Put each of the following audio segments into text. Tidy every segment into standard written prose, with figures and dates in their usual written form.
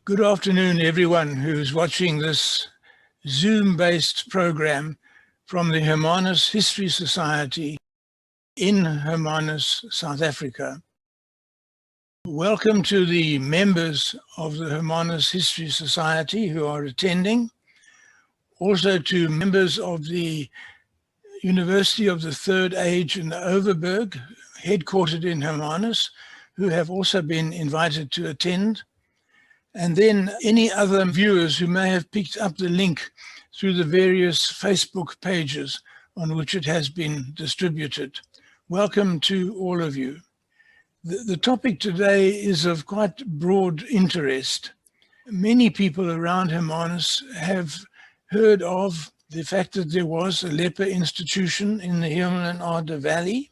Good afternoon, everyone who's watching this Zoom-based program from the Hermanus History Society in Hermanus, South Africa. Welcome to the members of the Hermanus History Society who are attending. Also to members of the University of the Third Age in Overberg, headquartered in Hermanus, who have also been invited to attend. And then any other viewers who may have picked up the link through the various Facebook pages on which it has been distributed. Welcome to all of you. The topic today is of quite broad interest. Many people around Hermanus have heard of the fact that there was a leper institution in the Hemel and Aarde Valley.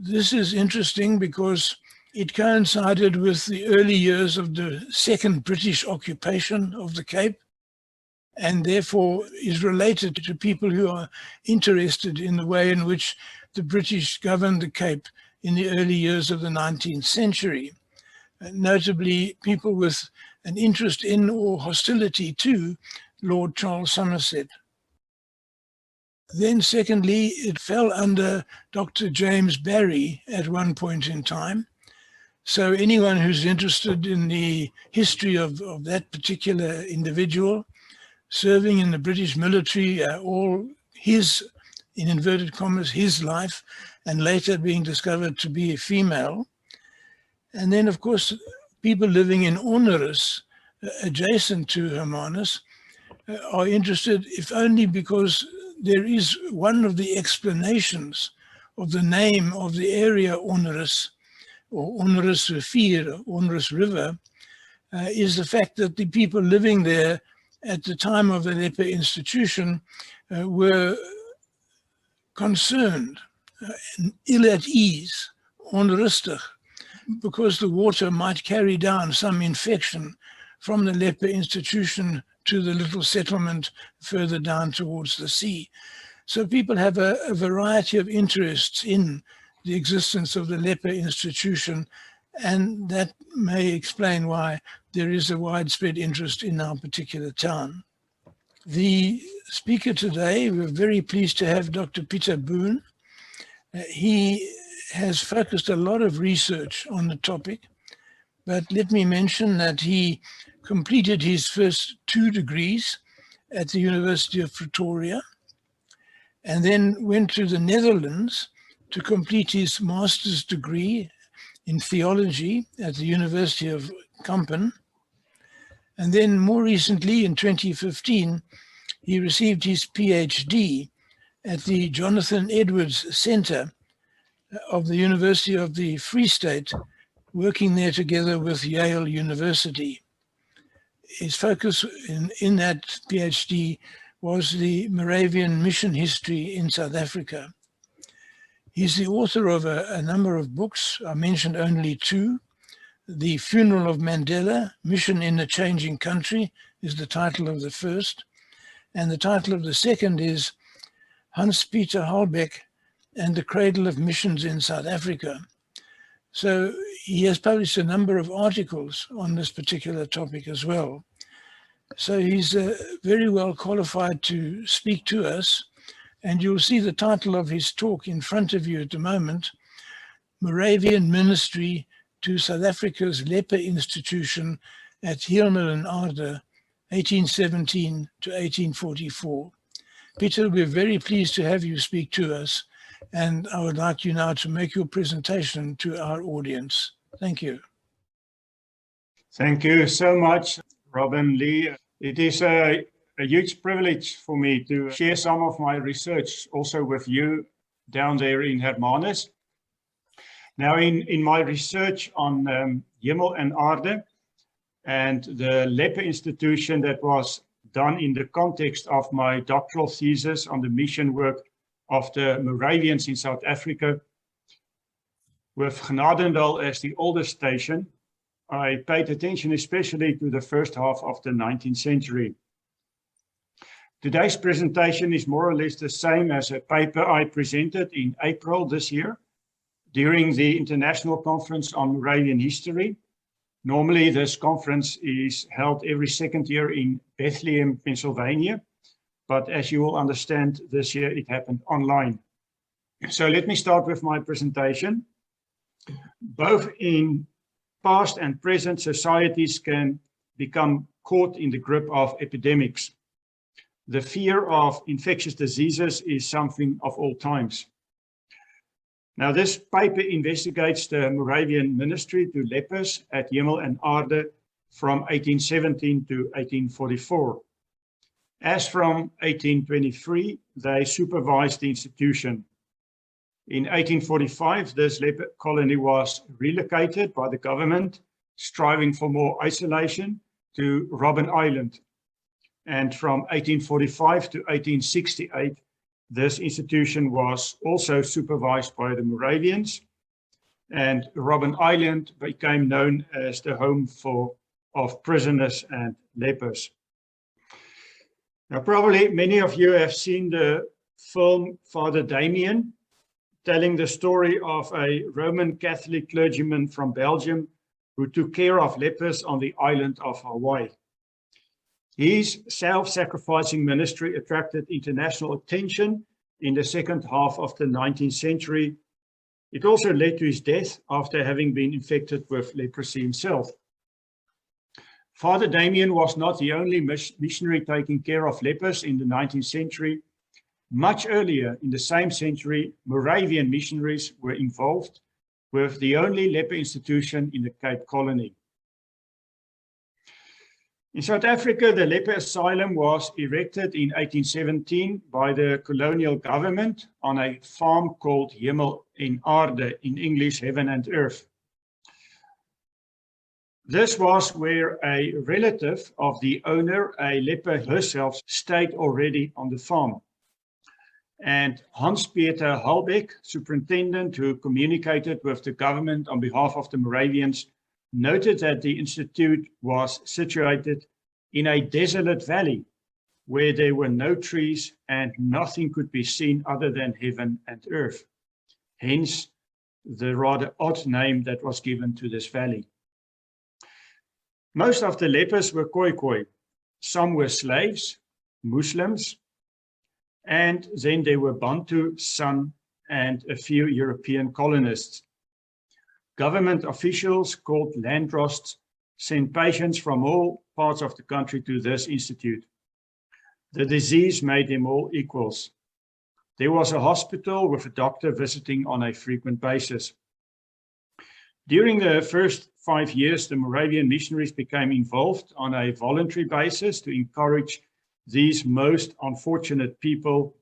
This is interesting because it coincided with the early years of the second British occupation of the Cape, and therefore is related to people who are interested in the way in which the British governed the Cape in the early years of the 19th century. Notably, people with an interest in or hostility to Lord Charles Somerset. Then secondly, it fell under Dr. James Barry at one point in time. So anyone who's interested in the history of that particular individual serving in the British military, all his, in inverted commas, his life, and later being discovered to be a female. And then, of course, people living in Ornerus, adjacent to Hermanus, are interested, if only because there is one of the explanations of the name of the area Ornerus, or Ornerus Rivier, Ornerus River, is the fact that the people living there at the time of the leper institution were concerned, ill at ease, onrustig, because the water might carry down some infection from the leper institution to the little settlement further down towards the sea. So people have a variety of interests in the existence of the leper institution, and that may explain why there is a widespread interest in our particular town. The speaker today, we're very pleased to have Dr. Pieter Boon. He has focused a lot of research on the topic, but let me mention that he completed his first 2 degrees at the University of Pretoria, and then went to the Netherlands to complete his master's degree in theology at the University of Accompany. And then more recently, in 2015, he received his PhD at the Jonathan Edwards Center of the University of the Free State, working there together with Yale University. His focus in that PhD was the Moravian mission history in South Africa. He's the author of a number of books. I mentioned only 2. The Funeral of Mandela, Mission in a Changing Country is the title of the first. And the title of the second is Hans-Peter Halbeck and the Cradle of Missions in South Africa. So he has published a number of articles on this particular topic as well. So he's very well qualified to speak to us. And you'll see the title of his talk in front of you at the moment, Moravian Ministry to South Africa's Leper Institution at Hemel and Aarde, 1817 to 1844. Pieter, we're very pleased to have you speak to us, and I would like you now to make your presentation to our audience. Thank you. Thank you so much, Robben Lee. It is a huge privilege for me to share some of my research also with you down there in Hermanus. Now, in my research on Hemel and Aarde and the leper institution that was done in the context of my doctoral thesis on the mission work of the Moravians in South Africa, with Genadendal as the oldest station, I paid attention especially to the first half of the 19th century. Today's presentation is more or less the same as a paper I presented in April this year during the International Conference on Moravian History, Normally, this conference is held every second year in Bethlehem, Pennsylvania. But as you will understand, this year it happened online. So let me start with my presentation. Both in past and present, societies can become caught in the grip of epidemics. The fear of infectious diseases is something of all times. Now, this paper investigates the Moravian ministry to lepers at Hemel and Aarde from 1817 to 1844. As from 1823, they supervised the institution. In 1845, this leper colony was relocated by the government, striving for more isolation, to Robben Island. And from 1845 to 1868, this institution was also supervised by the Moravians, and Robben Island became known as the home of prisoners and lepers. Now, probably many of you have seen the film Father Damian, telling the story of a Roman Catholic clergyman from Belgium who took care of lepers on the island of Hawaii. His self-sacrificing ministry attracted international attention in the second half of the 19th century. It also led to his death after having been infected with leprosy himself. Father Damian was not the only missionary taking care of lepers in the 19th century. Much earlier in the same century, Moravian missionaries were involved with the only leper institution in the Cape Colony. In South Africa, the leper asylum was erected in 1817 by the colonial government on a farm called Hemel in Aarde, in English, heaven and earth. This was where a relative of the owner, a leper herself, stayed already on the farm. And Hans-Pieter Halbeck, superintendent who communicated with the government on behalf of the Moravians, noted that the institute was situated in a desolate valley where there were no trees and nothing could be seen other than heaven and earth. Hence, the rather odd name that was given to this valley. Most of the lepers were Khoikhoi. Some were slaves, Muslims, and then there were Bantu, San, and a few European colonists. Government officials called landdrosts sent patients from all parts of the country to this institute. The disease made them all equals. There was a hospital with a doctor visiting on a frequent basis. During the first 5 years, the Moravian missionaries became involved on a voluntary basis to encourage these most unfortunate people,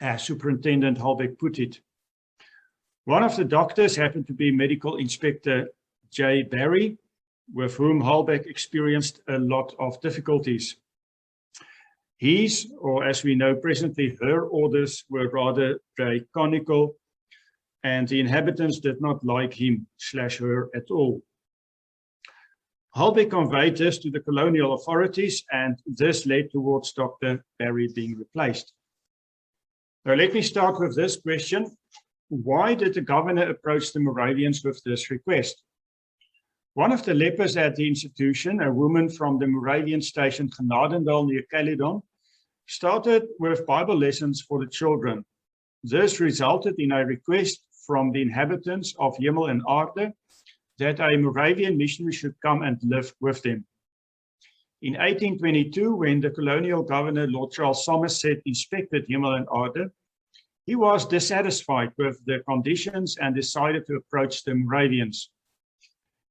as Superintendent Halbeck put it. One of the doctors happened to be Medical Inspector J. Barry, with whom Halbeck experienced a lot of difficulties. His, or as we know presently, her orders were rather draconical, and the inhabitants did not like him/her at all. Halbeck conveyed this to the colonial authorities, and this led towards Dr. Barry being replaced. Now, let me start with this question. Why did the governor approach the Moravians with this request? One of the lepers at the institution, a woman from the Moravian station Genadendal near Caledon, started with Bible lessons for the children. This resulted in a request from the inhabitants of Hemel and Aarde that a Moravian missionary should come and live with them. In 1822, when the colonial governor, Lord Charles Somerset, inspected Hemel and Aarde, he was dissatisfied with the conditions and decided to approach the Moravians.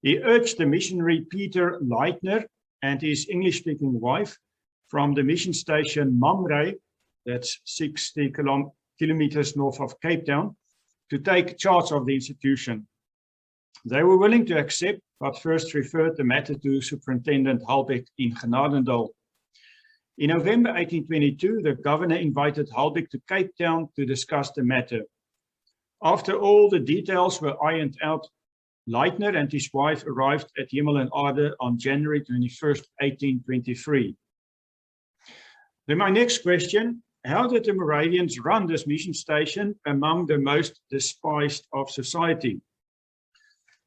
He urged the missionary Pieter Leitner and his English-speaking wife from the mission station Mamre, that's 60 kilometers north of Cape Town, to take charge of the institution. They were willing to accept, but first referred the matter to Superintendent Halbeck in Genadendal. In November 1822, the governor invited Halbeck to Cape Town to discuss the matter. After all the details were ironed out, Leitner and his wife arrived at Hemel and Aarde on January 21st, 1823. Then my next question, how did the Moravians run this mission station among the most despised of society?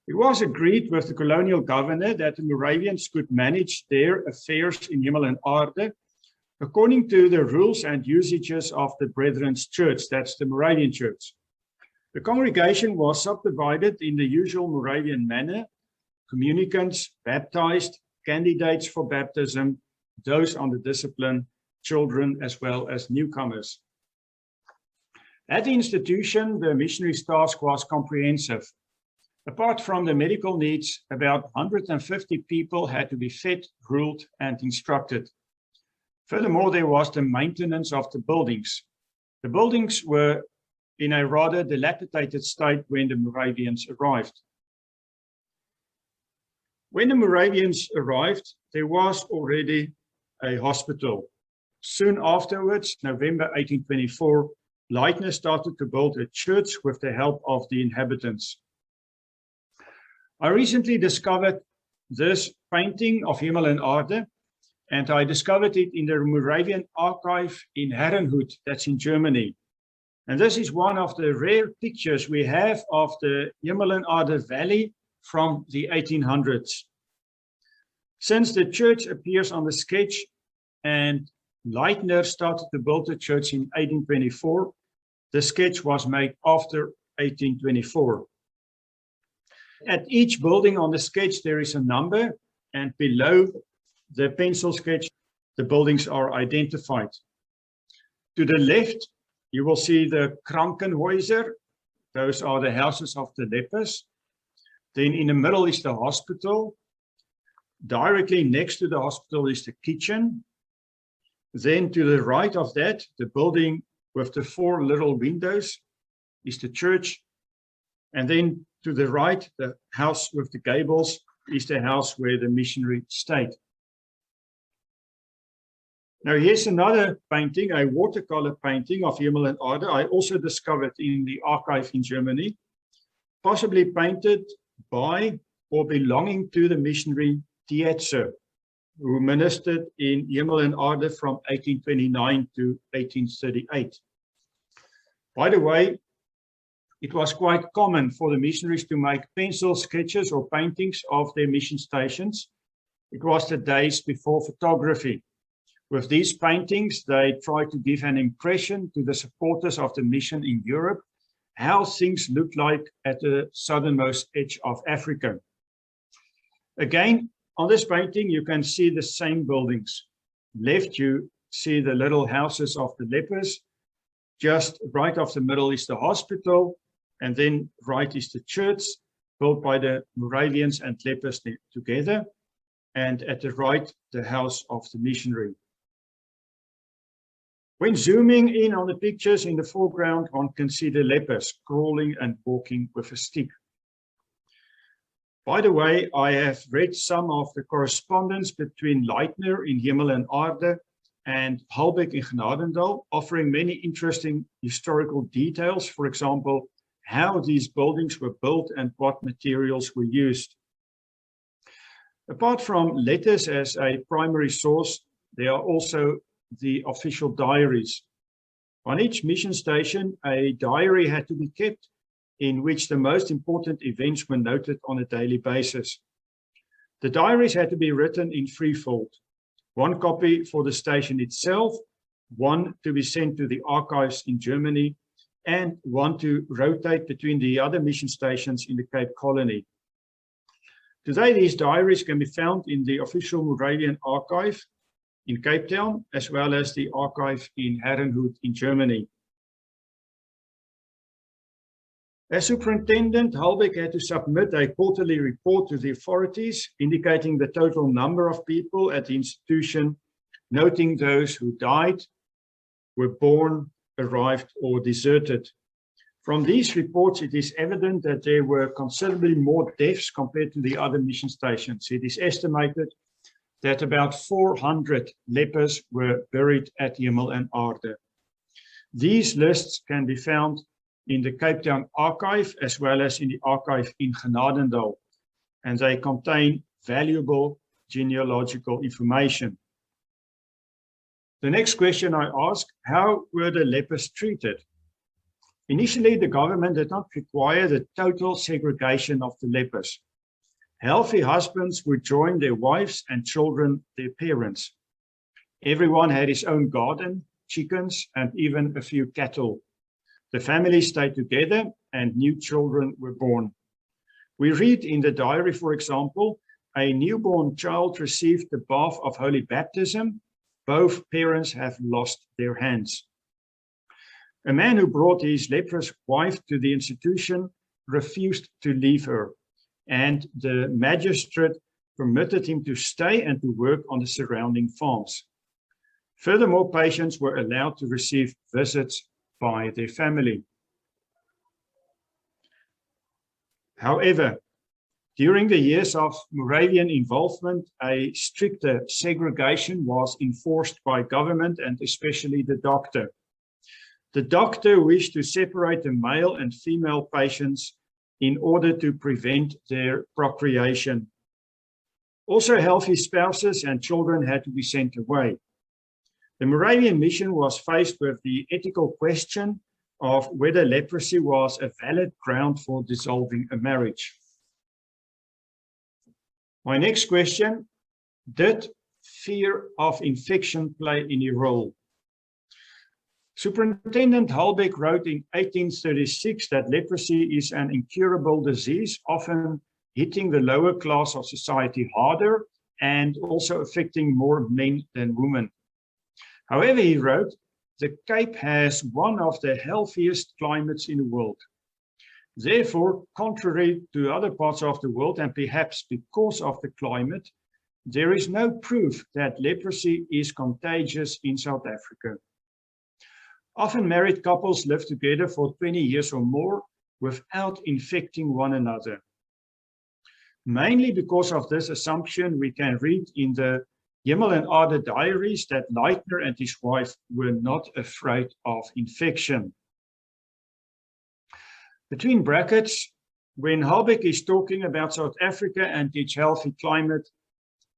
It was agreed with the colonial governor that the Moravians could manage their affairs in Hemel and Aarde according to the rules and usages of the Brethren's Church, that's the Moravian Church. The congregation was subdivided in the usual Moravian manner: communicants, baptized, candidates for baptism, those under discipline, children, as well as newcomers. At the institution, the missionary's task was comprehensive. Apart from the medical needs, about 150 people had to be fed, ruled, and instructed. Furthermore, there was the maintenance of the buildings. The buildings were in a rather dilapidated state when the Moravians arrived. When the Moravians arrived, there was already a hospital. Soon afterwards, November 1824, Leitner started to build a church with the help of the inhabitants. I recently discovered this painting of Hemel and Aarde, and I discovered it in the Moravian archive in Herrenhout, that's in Germany. And this is one of the rare pictures we have of the Hemel and Aarde Valley from the 1800s. Since the church appears on the sketch and Leitner started to build the church in 1824, the sketch was made after 1824. At each building on the sketch, there is a number, and below the pencil sketch, the buildings are identified. To the left, you will see the Krankenhäuser. Those are the houses of the lepers. Then in the middle is the hospital. Directly next to the hospital is the kitchen. Then to the right of that, the building with the 4 little windows is the church. And then to the right, the house with the gables is the house where the missionary stayed. Now here's another painting, a watercolor painting of Hemel and Aarde. I also discovered in the archive in Germany, possibly painted by or belonging to the missionary Pieter, who ministered in Hemel and Aarde from 1829 to 1838. By the way, it was quite common for the missionaries to make pencil sketches or paintings of their mission stations. It was the days before photography. With these paintings, they tried to give an impression to the supporters of the mission in Europe, how things looked like at the southernmost edge of Africa. Again, on this painting, you can see the same buildings. Left, you see the little houses of the lepers. Just right off the middle is the hospital, and then right is the church, built by the Moravians and lepers together, and at the right, the house of the missionary. When zooming in on the pictures in the foreground, one can see the lepers crawling and walking with a stick. By the way, I have read some of the correspondence between Leitner in Hemel and Aarde and Halbeck in Genadendal, offering many interesting historical details. For example, how these buildings were built and what materials were used. Apart from letters as a primary source, there are also the official diaries. On each mission station, a diary had to be kept in which the most important events were noted on a daily basis. The diaries had to be written in threefold: one copy for the station itself, one to be sent to the archives in Germany, and one to rotate between the other mission stations in the Cape Colony. Today, these diaries can be found in the official Moravian archive in Cape Town, as well as the archive in Herrenhout in Germany. As superintendent, Halbeck had to submit a quarterly report to the authorities, indicating the total number of people at the institution, noting those who died, were born, arrived, or deserted. From these reports, it is evident that there were considerably more deaths compared to the other mission stations. It is estimated that about 400 lepers were buried at Hemel and Aarde. These lists can be found in the Cape Town archive as well as in the archive in Genadendal, and they contain valuable genealogical information. The next question I ask: how were the lepers treated? Initially, the government did not require the total segregation of the lepers. Healthy husbands would join their wives and children their parents. Everyone had his own garden, chickens, and even a few cattle. The family stayed together and new children were born. We read in the diary, for example, a newborn child received the bath of holy baptism. Both parents have lost their hands. A man who brought his leprous wife to the institution refused to leave her, and the magistrate permitted him to stay and to work on the surrounding farms. Furthermore, patients were allowed to receive visits by their family. However, during the years of Moravian involvement, a stricter segregation was enforced by government and especially the doctor. The doctor wished to separate the male and female patients in order to prevent their procreation. Also, healthy spouses and children had to be sent away. The Moravian mission was faced with the ethical question of whether leprosy was a valid ground for dissolving a marriage. My next question, did fear of infection play any role? Superintendent Halbeck wrote in 1836 that leprosy is an incurable disease, often hitting the lower class of society harder and also affecting more men than women. However, he wrote, the Cape has one of the healthiest climates in the world. Therefore, contrary to other parts of the world, and perhaps because of the climate, there is no proof that leprosy is contagious in South Africa. Often married couples live together for 20 years or more without infecting one another. Mainly because of this assumption, we can read in the Hemel and Aarde Diaries that Leper and his wife were not afraid of infection. Between brackets, when Halbeck is talking about South Africa and its healthy climate,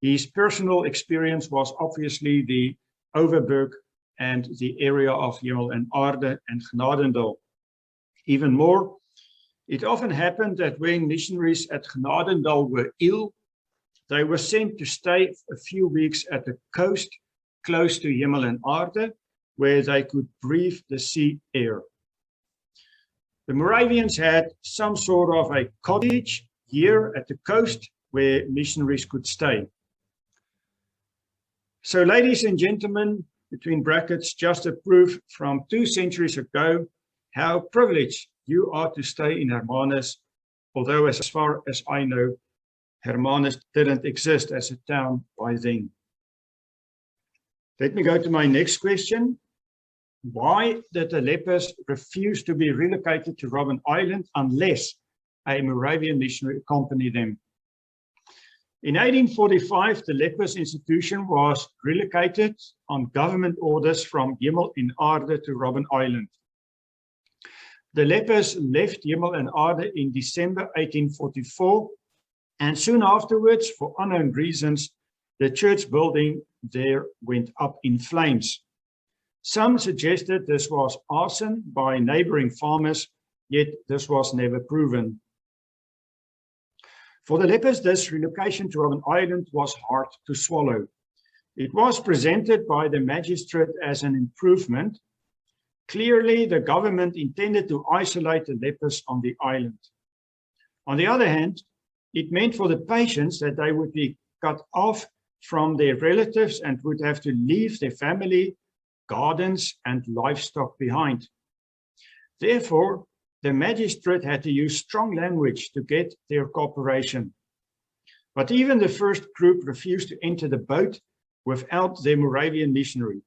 his personal experience was obviously the Overberg and the area of Hemel and Aarde and Genadendal. Even more, it often happened that when missionaries at Genadendal were ill, they were sent to stay a few weeks at the coast close to Hemel and Aarde, where they could breathe the sea air. The Moravians had some sort of a cottage here at the coast where missionaries could stay. So, ladies and gentlemen, between brackets, just a proof from 2 centuries ago how privileged you are to stay in Hermanus, although as far as I know, Hermanus didn't exist as a town by then. Let me go to my next question. Why did the lepers refuse to be relocated to Robben Island unless a Moravian missionary accompanied them? In 1845, the lepers institution was relocated on government orders from Hemel and Aarde to Robben Island. The lepers left Hemel and Aarde in December 1844, and soon afterwards, for unknown reasons, the church building there went up in flames. Some suggested this was arson by neighboring farmers, yet this was never proven. For the lepers, this relocation to Robben Island was hard to swallow. It was presented by the magistrate as an improvement. Clearly, the government intended to isolate the lepers on the island. On the other hand, it meant for the patients that they would be cut off from their relatives and would have to leave their family, gardens, and livestock behind. Therefore, the magistrate had to use strong language to get their cooperation. But even the first group refused to enter the boat without the Moravian missionary.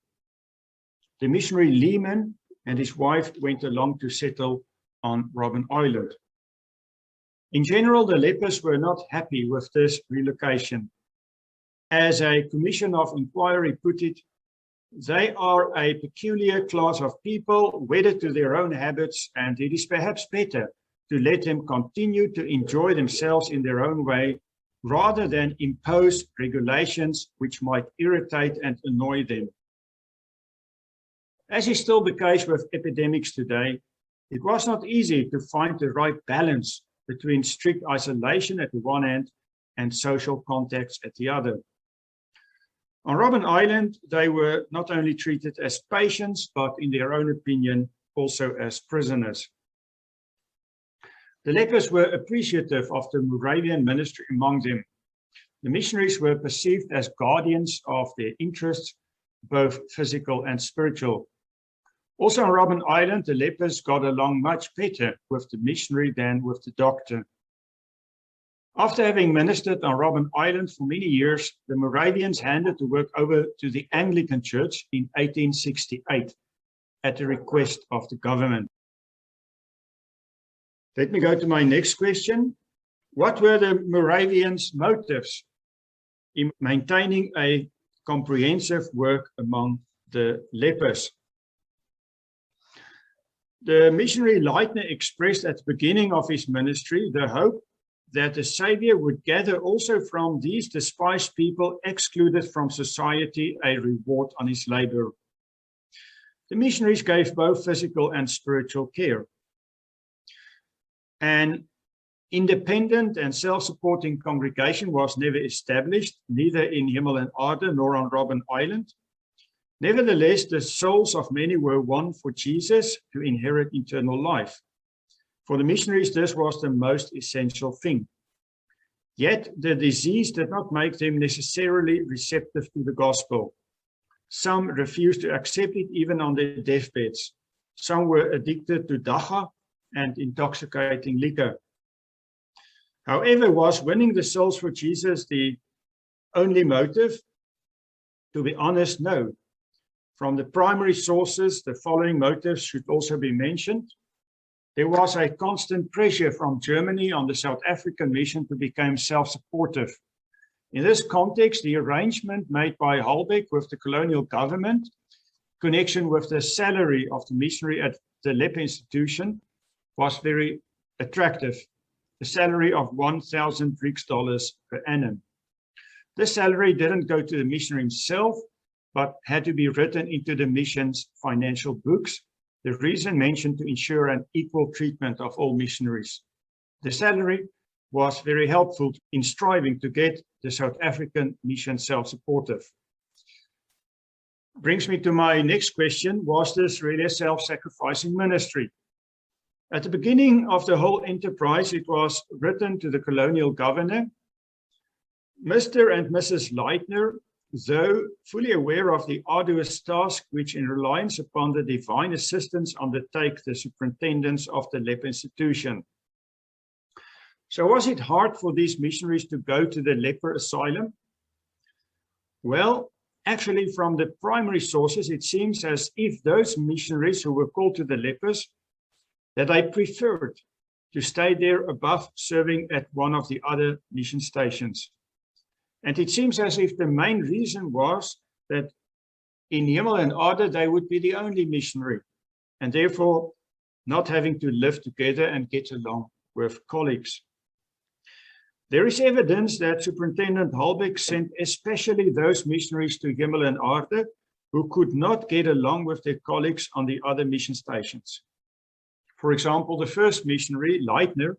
The missionary Lehman and his wife went along to settle on Robben Island. In general, the lepers were not happy with this relocation. As a commission of inquiry put it, they are a peculiar class of people, wedded to their own habits, and it is perhaps better to let them continue to enjoy themselves in their own way, rather than impose regulations which might irritate and annoy them. As is still the case with epidemics today, It was not easy to find the right balance between strict isolation at the one hand and social contacts at the other. On Robben Island, they were not only treated as patients, but in their own opinion, also as prisoners. The lepers were appreciative of the Moravian ministry among them. The missionaries were perceived as guardians of their interests, both physical and spiritual. Also on Robben Island, the lepers got along much better with the missionary than with the doctor. After having ministered on Robben Island for many years, the Moravians handed the work over to the Anglican Church in 1868 at the request of the government. Let me go to my next question. What were the Moravians' motives in maintaining a comprehensive work among the lepers? The missionary Leitner expressed at the beginning of his ministry the hope that the Savior would gather also from these despised people excluded from society a reward on his labor. The missionaries gave both physical and spiritual care. An independent and self-supporting congregation was never established, neither in Hemel and Aarde nor on Robben Island. Nevertheless, the souls of many were won for Jesus to inherit eternal life. For the missionaries, this was the most essential thing. Yet, the disease did not make them necessarily receptive to the gospel. Some refused to accept it even on their deathbeds. Some were addicted to dacha and intoxicating liquor. However, was winning the souls for Jesus the only motive? To be honest, no. From the primary sources, the following motives should also be mentioned. There was a constant pressure from Germany on the South African mission to become self-supportive. In this context, the arrangement made by Halbeck with the colonial government, in connection with the salary of the missionary at the Lepis institution, was very attractive. The salary of 1,000 Rijksdollars per annum. This salary didn't go to the missionary himself, but had to be written into the mission's financial books. The reason mentioned to ensure an equal treatment of all missionaries. The salary was very helpful in striving to get the South African mission self-supportive. Brings me to my next question. Was this really a self-sacrificing ministry? At the beginning of the whole enterprise, it was written to the colonial governor. Mr. and Mrs. Leitner, though fully aware of the arduous task which in reliance upon the divine assistance undertake the superintendence of the Lepis institution. So was it hard for these missionaries to go to the leper asylum? Well, actually from the primary sources, it seems as if those missionaries who were called to the lepers, that they preferred to stay there above serving at one of the other mission stations. And it seems as if the main reason was that in Hemel and Aarde, they would be the only missionary, and therefore not having to live together and get along with colleagues. There is evidence that Superintendent Halbeck sent especially those missionaries to Hemel and Aarde who could not get along with their colleagues on the other mission stations. For example, the first missionary, Leitner,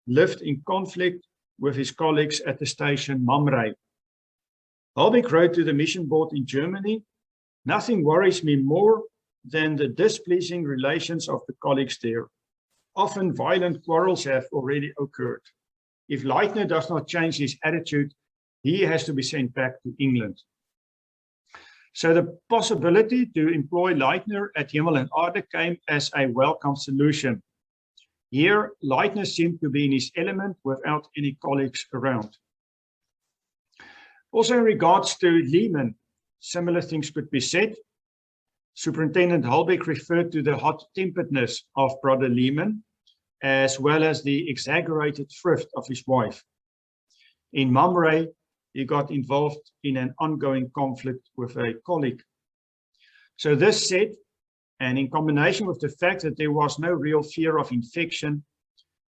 lived in conflict with his colleagues at the station Mamre. Halbeck wrote to the mission board in Germany, "Nothing worries me more than the displeasing relations of the colleagues there. Often violent quarrels have already occurred. If Leitner does not change his attitude, he has to be sent back to England." So the possibility to employ Leitner at Hemel and Aarde came as a welcome solution. Here, Leitner seemed to be in his element without any colleagues around. Also in regards to Lehman, similar things could be said. Superintendent Halbeck referred to the hot-temperedness of Brother Lehman, as well as the exaggerated thrift of his wife. In Mamre, he got involved in an ongoing conflict with a colleague. So this said, and in combination with the fact that there was no real fear of infection,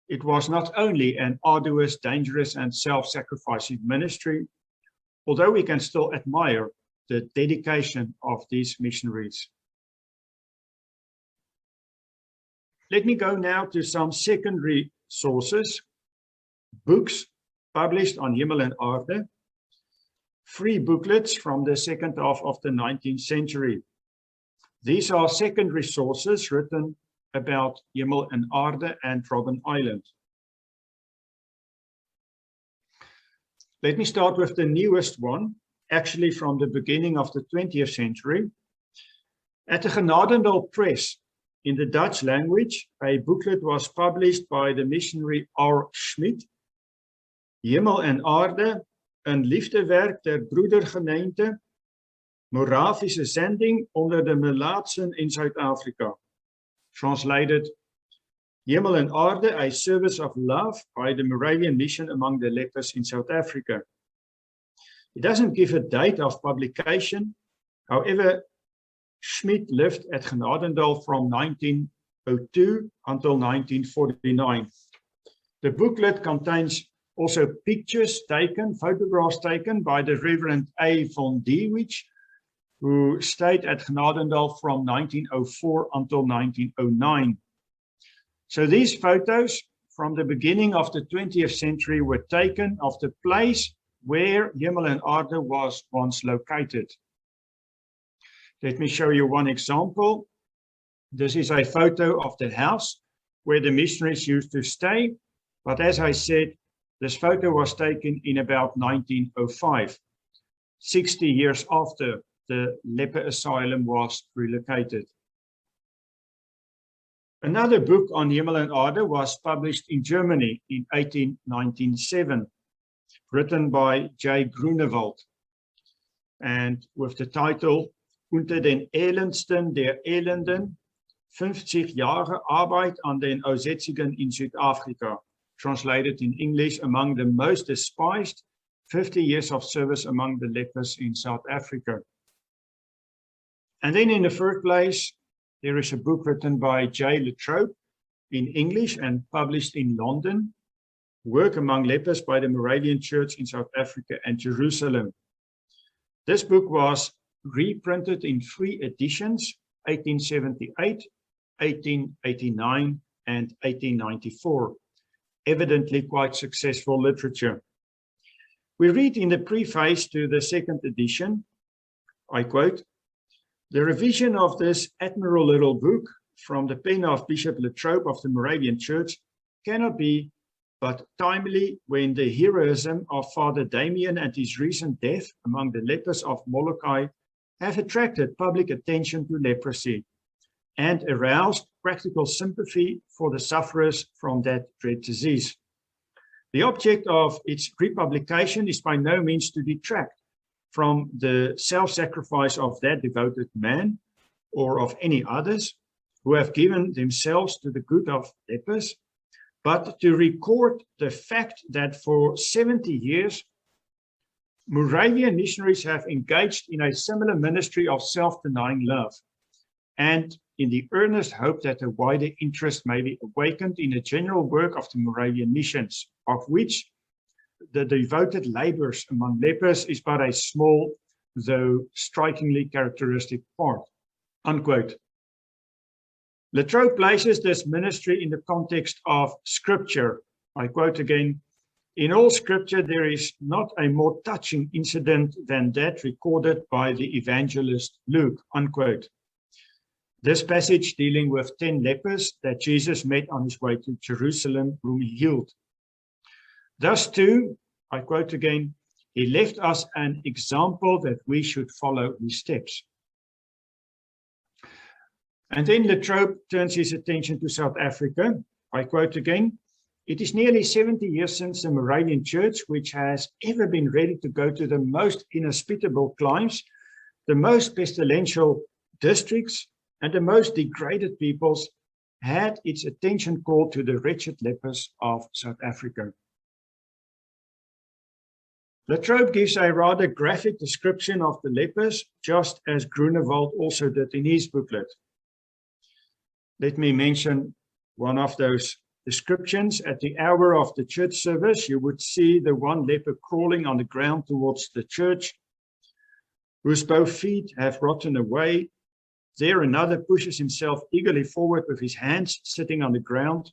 it was not only an arduous, dangerous, and self-sacrificing ministry, although we can still admire the dedication of these missionaries. Let me go now to some secondary sources, books published on Hemel and Aarde, free booklets from the second half of the 19th century. These are secondary sources written about Hemel and Aarde and Robben Island. Let me start with the newest one, actually from the beginning of the 20th century. At the Genadendal Press, in the Dutch language, a booklet was published by the missionary Aarde, Hemel en Aarde, een liefdewerk der broedergemeente, Moravische zending onder de melaatsen in Zuid-Afrika. Translated, Hemel en Aarde, a service of love by the Moravian mission among the lepers in South Africa. It doesn't give a date of publication. However, Schmidt lived at Genadendal from 1902 until 1949. The booklet contains also pictures taken, photographs taken by the Reverend A. von Dewich, who stayed at Genadendal from 1904 until 1909. So these photos from the beginning of the 20th century were taken of the place where Hemel en Aarde was once located. Let me show you one example. This is a photo of the house where the missionaries used to stay. But as I said, this photo was taken in about 1905, 60 years after the leper asylum was relocated. Another book on Hemel en Aarde was published in Germany in 1897, written by J. Grunewald, and with the title Unter den Elendsten der Elenden, 50 Jahre Arbeit an den Aussätzigen in Südafrika, translated in English, among the most despised, 50 years of service among the lepers in South Africa. And then in the third place, there is a book written by J. Latrobe in English and published in London, Work Among Lepers by the Moravian Church in South Africa and Jerusalem. This book was reprinted in 3 editions, 1878, 1889, and 1894. Evidently quite successful literature. We read in the preface to the second edition, I quote, "The revision of this admirable little book from the pen of Bishop Latrobe of the Moravian Church cannot be but timely when the heroism of Father Damian and his recent death among the lepers of Molokai have attracted public attention to leprosy and aroused practical sympathy for the sufferers from that dread disease. The object of its republication is by no means to detract from the self-sacrifice of that devoted man or of any others who have given themselves to the good of lepers, but to record the fact that for 70 years, Moravian missionaries have engaged in a similar ministry of self-denying love, and in the earnest hope that a wider interest may be awakened in the general work of the Moravian missions, of which the devoted labors among lepers is but a small, though strikingly characteristic part." Unquote. Latrobe places this ministry in the context of Scripture. I quote again, "In all Scripture there is not a more touching incident than that recorded by the evangelist Luke." Unquote. This passage dealing with 10 lepers that Jesus met on his way to Jerusalem, whom he healed. Thus too, I quote again, "He left us an example that we should follow his steps." And then Latrobe turns his attention to South Africa. I quote again, "It is nearly 70 years since the Moravian Church, which has ever been ready to go to the most inhospitable climes, the most pestilential districts, and the most degraded peoples, had its attention called to the wretched lepers of South Africa." Latrobe gives a rather graphic description of the lepers, just as Grunewald also did in his booklet. Let me mention one of those descriptions. At the hour of the church service, you would see the one leper crawling on the ground towards the church, whose both feet have rotten away, There another pushes himself eagerly forward with his hands sitting on the ground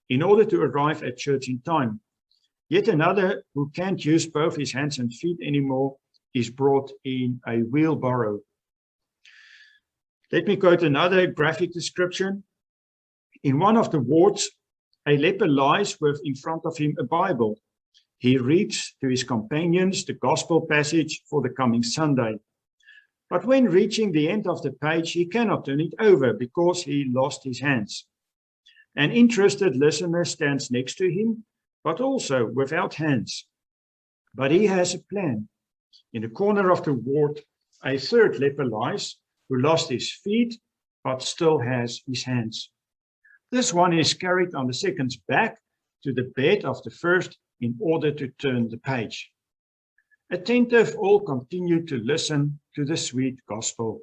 in order to arrive at church in time. Yet another, who can't use both his hands and feet anymore, is brought in a wheelbarrow. Let me quote another graphic description. In one of the wards, a leper lies with in front of him a Bible. He reads to his companions the gospel passage for the coming Sunday. But when reaching the end of the page, he cannot turn it over because he lost his hands. An interested listener stands next to him, but also without hands. But he has a plan. In the corner of the ward, a third leper lies, who lost his feet, but still has his hands. This one is carried on the second's back to the bed of the first in order to turn the page. Attentive, all continue to listen to the sweet gospel.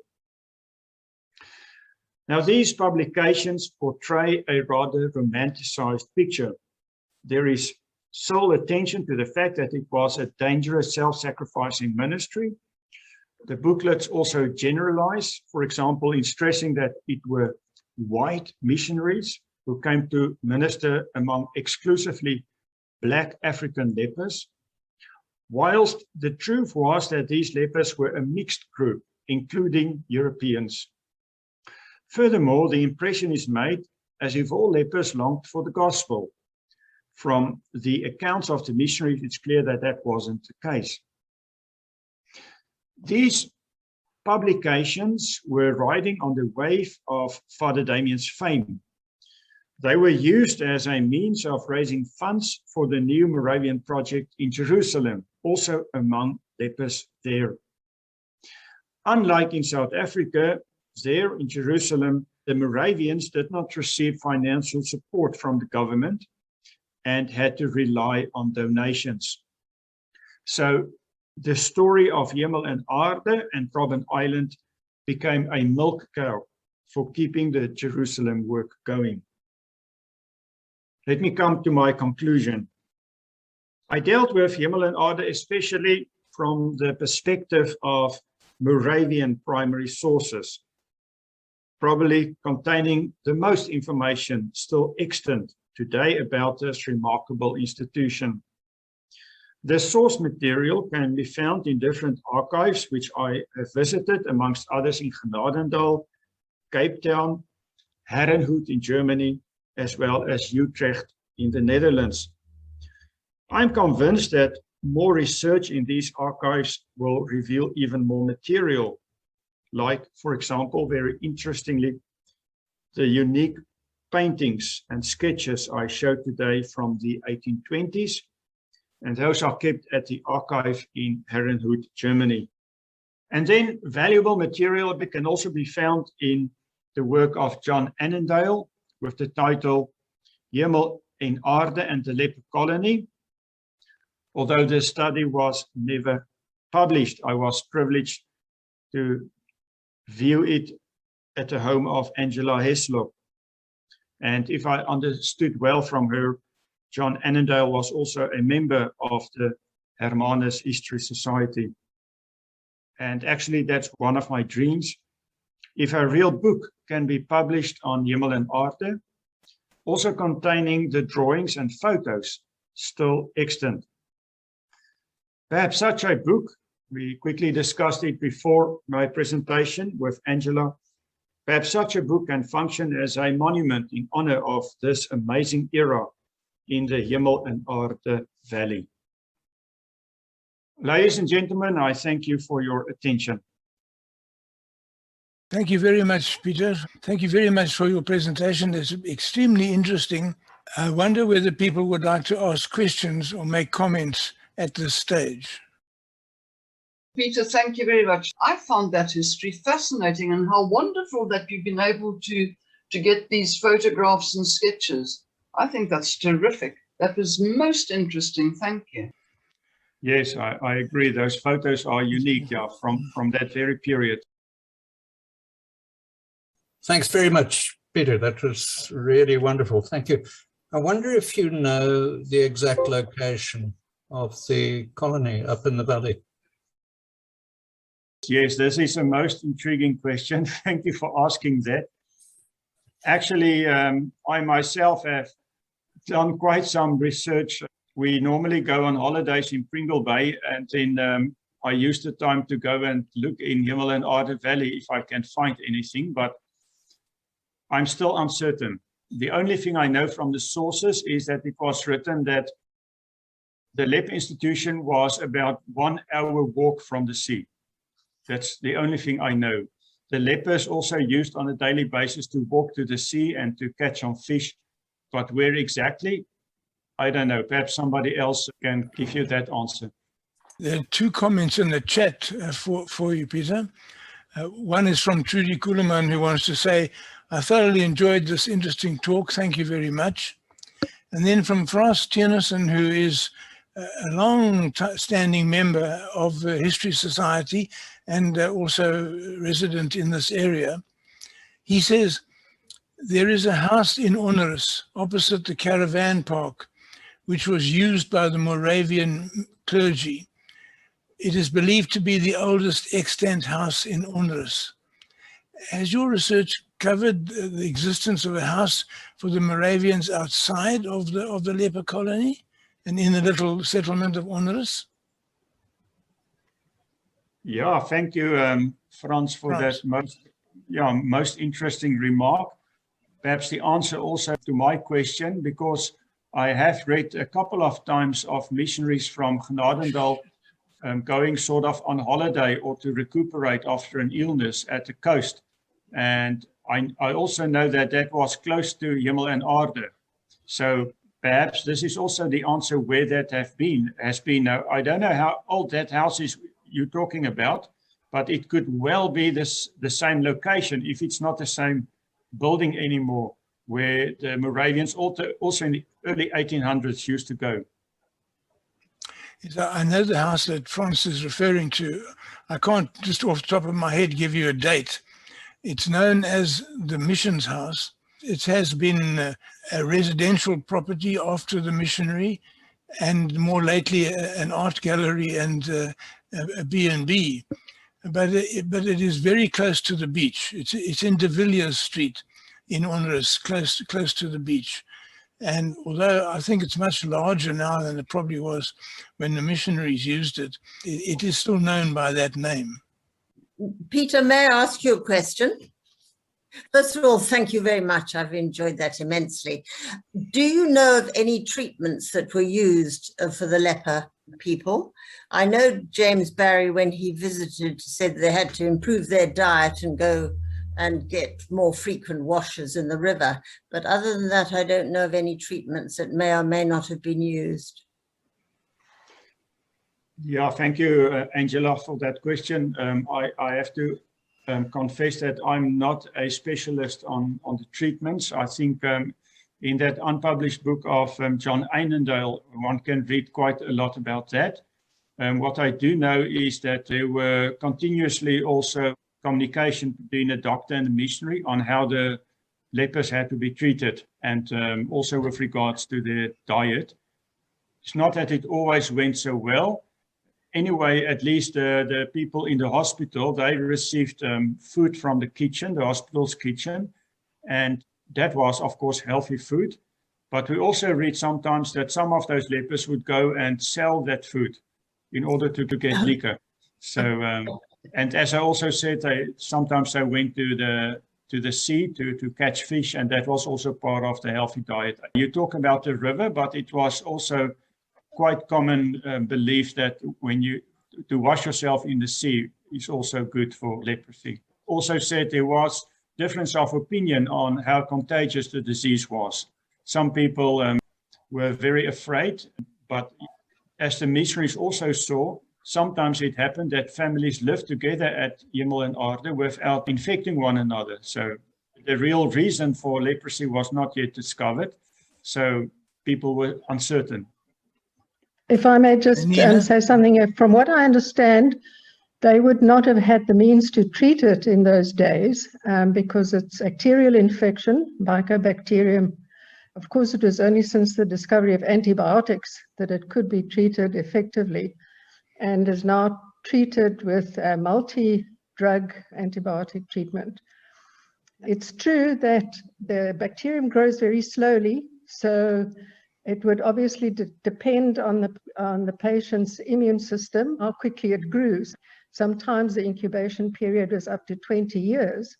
Now, these publications portray a rather romanticized picture. There is sole attention to the fact that it was a dangerous self-sacrificing ministry. The booklets also generalize, for example, in stressing that it were white missionaries who came to minister among exclusively black African lepers, whilst the truth was that these lepers were a mixed group, including Europeans. Furthermore, the impression is made as if all lepers longed for the gospel. From the accounts of the missionaries, it's clear that that wasn't the case. These publications were riding on the wave of Father Damian's fame. They were used as a means of raising funds for the new Moravian project in Jerusalem, also among lepers there. Unlike in South Africa, there in Jerusalem, the Moravians did not receive financial support from the government and had to rely on donations. So the story of Hemel and Aarde and Robben Island became a milk cow for keeping the Jerusalem work going. Let me come to my conclusion. I dealt with Hemel and Aarde especially from the perspective of Moravian primary sources, probably containing the most information still extant today about this remarkable institution. The source material can be found in different archives, which I have visited, amongst others in Genadendal, Cape Town, Herrenhout in Germany, as well as Utrecht in the Netherlands. I'm convinced that more research in these archives will reveal even more material, like, for example, very interestingly, the unique paintings and sketches I showed today from the 1820s, and those are kept at the archive in Herrenhout, Germany. And then valuable material can also be found in the work of John Annandale with the title Hemel en Aarde and the Leper Colony. Although the study was never published, I was privileged to view it at the home of Angela Heslop. And if I understood well from her, John Annandale was also a member of the Hermanus History Society. And actually, that's one of my dreams. If a real book can be published on Hemel en Aarde, also containing the drawings and photos still extant. Perhaps such a book, we quickly discussed it before my presentation with Angela, perhaps such a book can function as a monument in honor of this amazing era in the Hemel en Aarde Valley. Ladies and gentlemen, I thank you for your attention. Thank you very much, Pieter. Thank you very much for your presentation. It's extremely interesting. I wonder whether people would like to ask questions or make comments at this stage. Pieter, thank you very much. I found that history fascinating, and how wonderful that you've been able to get these photographs and sketches. I think that's terrific. That was most interesting. Thank you. Yes, I agree. Those photos are unique, yeah, from that very period. Thanks very much, Pieter. That was really wonderful. Thank you. I wonder if you know the exact location of the colony up in the valley. Yes, this is a most intriguing question. Thank you for asking that. Actually, I myself have done quite some research. We normally go on holidays in Pringle Bay, and then I use the time to go and look in Hemel and Aarde Valley if I can find anything, but I'm still uncertain. The only thing I know from the sources is that it was written that the Lepper institution was about 1 hour walk from the sea. That's the only thing I know. The lepers also used on a daily basis to walk to the sea and to catch on fish, but where exactly, I don't know. Perhaps somebody else can give you that answer. There are two comments in the chat for you, Pieter. One is from Trudy Kuhleman, who wants to say, I thoroughly enjoyed this interesting talk. Thank you very much. And then from Frans Tiernissen, who is a long-standing member of the History Society and also resident in this area. He says, there is a house in Onneris opposite the caravan park, which was used by the Moravian clergy. It is believed to be the oldest extant house in Onneris. Has your research covered the existence of a house for the Moravians outside of the Leper colony and in the little settlement of Onneris? Yeah, thank you, Frans, for that most interesting remark. Perhaps the answer also to my question, because I have read a couple of times of missionaries from Gnadendal going sort of on holiday or to recuperate after an illness at the coast. And I also know that that was close to Hemel and Aarde. So perhaps this is also the answer where that has been. Now, I don't know how old that house is you're talking about, but it could well be the same location if it's not the same building anymore, where the Moravians also in the early 1800s used to go. I know the house that Frans is referring to. I can't just off the top of my head give you a date. It's known as the Missions House. It has been a residential property after the Missionary, and more lately an art gallery and a B&B. But it is very close to the beach. It's in De Villiers Street in Onneris, close to the beach. And although I think it's much larger now than it probably was when the missionaries used it, it is still known by that name. Pieter, may I ask you a question? First of all, thank you very much. I've enjoyed that immensely. Do you know of any treatments that were used for the leper people? I know James Barry, when he visited, said they had to improve their diet and go and get more frequent washes in the river. But other than that, I don't know of any treatments that may or may not have been used. Yeah, thank you, Angela, for that question. I have to confess that I'm not a specialist on the treatments. I think in that unpublished book of John Einendale, one can read quite a lot about that. What I do know is that there were continuously also communication between the doctor and the missionary on how the lepers had to be treated, and also with regards to their diet. It's not that it always went so well. Anyway, at least the people in the hospital, they received food from the kitchen, the hospital's kitchen, and that was, of course, healthy food. But we also read sometimes that some of those lepers would go and sell that food in order to get liquor. So, and as I also said, sometimes they went to the sea to catch fish, and that was also part of the healthy diet. You talk about the river, but it was also quite common belief that to wash yourself in the sea is also good for leprosy. Also said there was difference of opinion on how contagious the disease was. Some people were very afraid, but as the missionaries also saw, sometimes it happened that families lived together at Hemel and Aarde without infecting one another. So the real reason for leprosy was not yet discovered. So people were uncertain. If I may just say something, from what I understand, they would not have had the means to treat it in those days because it's bacterial infection, mycobacterium. Of course, it was only since the discovery of antibiotics that it could be treated effectively, and is now treated with a multi-drug antibiotic treatment. It's true that the bacterium grows very slowly, so it would obviously depend on the patient's immune system, how quickly it grew. Sometimes the incubation period was up to 20 years.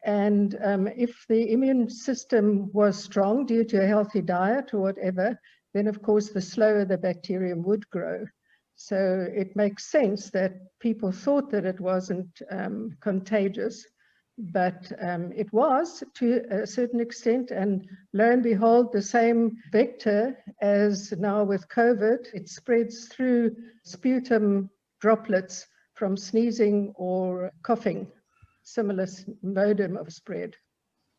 And if the immune system was strong due to a healthy diet or whatever, then of course the slower the bacterium would grow. So it makes sense that people thought that it wasn't contagious, but it was to a certain extent, and lo and behold, the same vector as now with COVID, it spreads through sputum droplets from sneezing or coughing, similar modem of spread.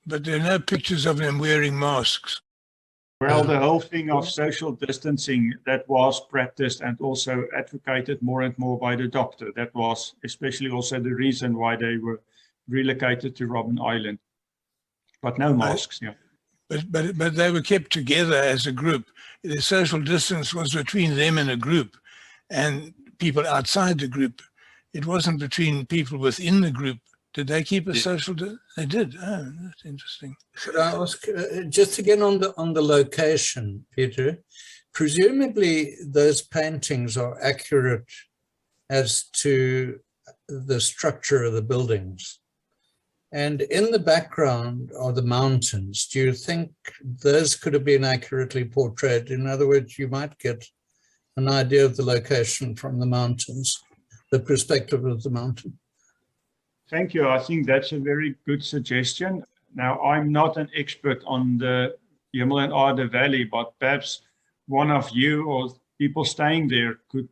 But there are no pictures of them wearing masks. Well, the whole thing of social distancing that was practiced and also advocated more and more by the doctor. That was especially also the reason why they were relocated to Robben Island. But no masks, yeah. But they were kept together as a group. The social distance was between them and a group and people outside the group. It wasn't between people within the group. Did they keep a social distance? They did. Oh, that's interesting. Could I ask, just again on the location, Pieter, presumably those paintings are accurate as to the structure of the buildings. And in the background are the mountains. Do you think those could have been accurately portrayed? In other words, you might get an idea of the location from the mountains, the perspective of the mountain. Thank you. I think that's a very good suggestion. Now, I'm not an expert on the Hemel and Aarde Valley, but perhaps one of you or people staying there could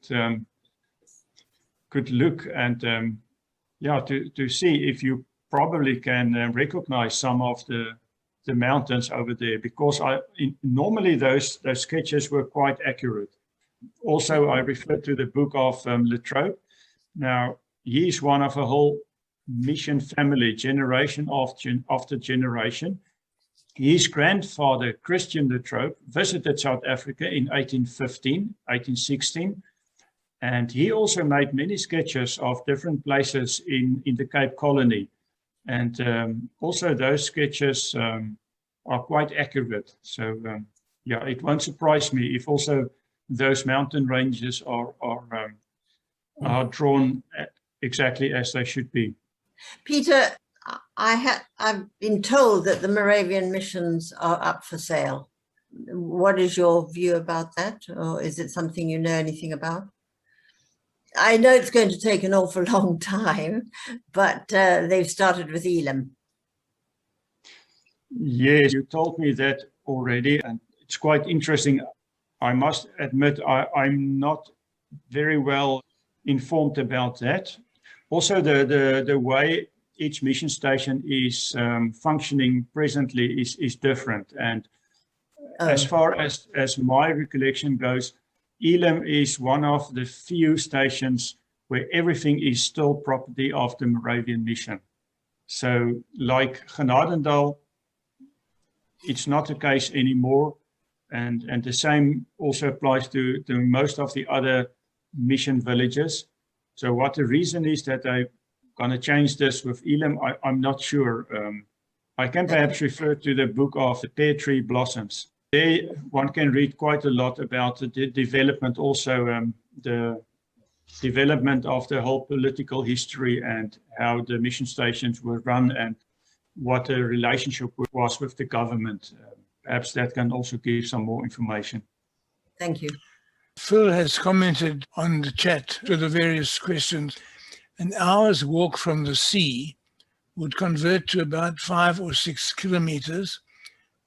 look and to see if you probably can recognize some of the mountains over there, because normally those sketches were quite accurate. Also, I refer to the book of Lepis. Now, he's one of a whole mission family, generation after generation. His grandfather, Christian Lepis, visited South Africa in 1815, 1816, and he also made many sketches of different places in the Cape Colony. And also those sketches are quite accurate. So yeah, it won't surprise me if also those mountain ranges are drawn exactly as they should be. Pieter, I've been told that the Moravian missions are up for sale. What is your view about that? Or is it something you know anything about? I know it's going to take an awful long time, but they've started with Elam. Yes, you told me that already, and it's quite interesting. I must admit, I'm not very well informed about that. Also, the way each mission station is functioning presently is different. And as far as my recollection goes, Elam is one of the few stations where everything is still property of the Moravian mission. So like Genadendal, it's not the case anymore. And the same also applies to most of the other mission villages. So what the reason is that they're going to change this with Elam, I'm not sure. I can perhaps refer to the book of the Pear Tree Blossoms. There one can read quite a lot about the development, also the development of the whole political history and how the mission stations were run and what the relationship was with the government. Perhaps that can also give some more information. Thank you. Phil has commented on the chat to the various questions. An hour's walk from the sea would convert to about 5 or 6 kilometers,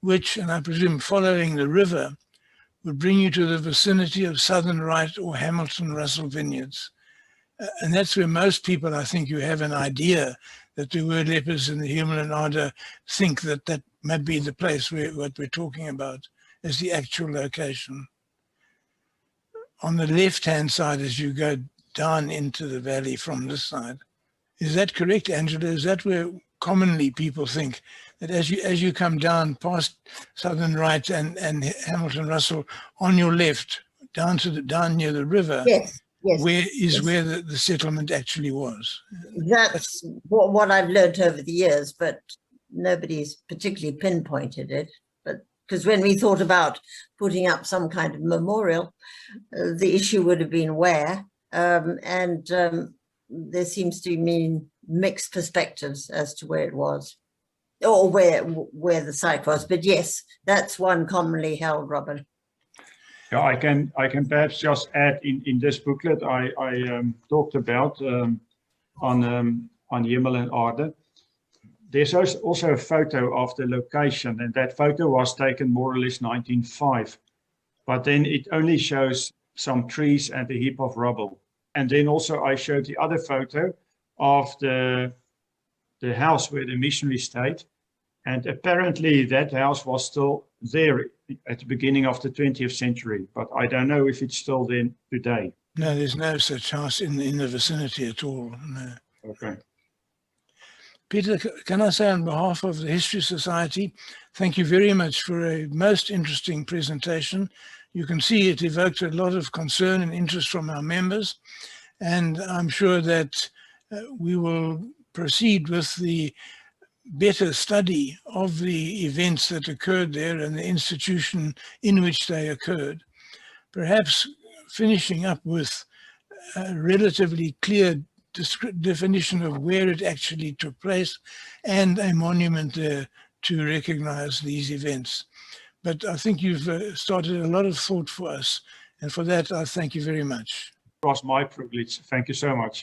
which, and I presume following the river, would bring you to the vicinity of Southern Right or Hamilton Russell Vineyards. And that's where most people, I think, you have an idea that the word Lepis and the Hemel and Aarde think that might be the place what we're talking about as the actual location. On the left-hand side as you go down into the valley from this side. Is that correct, Angela? Is that where commonly people think that as you come down past Southern Right and Hamilton Russell on your left, down near the river, yes, Yes, where yes. the settlement actually was. That's what I've learned over the years, but nobody's particularly pinpointed it. But because when we thought about putting up some kind of memorial, the issue would have been where, and there seems to be mixed perspectives as to where it was, or where the site was. But yes, that's one commonly held, Robben. Yeah, I can perhaps just add in this booklet I talked about on Hemel and Aarde. There's also a photo of the location, and that photo was taken more or less 1905. But then it only shows some trees and a heap of rubble. And then also I showed the other photo of the house where the missionary stayed. And apparently that house was still there at the beginning of the 20th century, but I don't know if it's still there today. No, there's no such house in the vicinity at all. No. Okay. Pieter, can I say on behalf of the History Society, thank you very much for a most interesting presentation. You can see it evoked a lot of concern and interest from our members, and I'm sure that we will proceed with the better study of the events that occurred there and the institution in which they occurred. Perhaps finishing up with a relatively clear definition of where it actually took place and a monument there to recognize these events. But I think you've started a lot of thought for us, and for that I thank you very much. It was my privilege. Thank you so much.